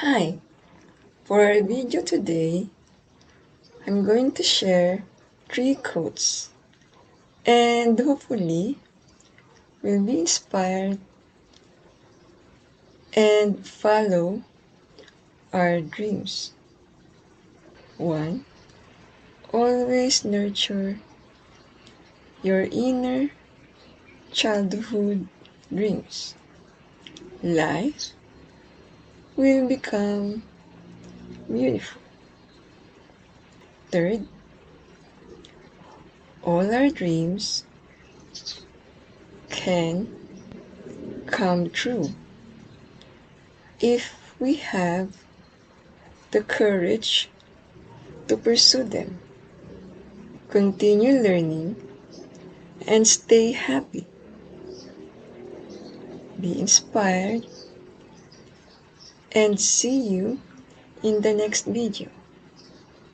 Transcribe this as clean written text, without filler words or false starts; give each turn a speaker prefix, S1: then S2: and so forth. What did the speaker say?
S1: Hi, for our video today, I'm going to share 3 quotes and hopefully will be inspired and follow our dreams. 1. Always nurture your inner childhood dreams. Life will become beautiful. 3. All our dreams can come true if we have the courage to pursue them. Continue learning and stay happy. Be inspired and see you in the next video.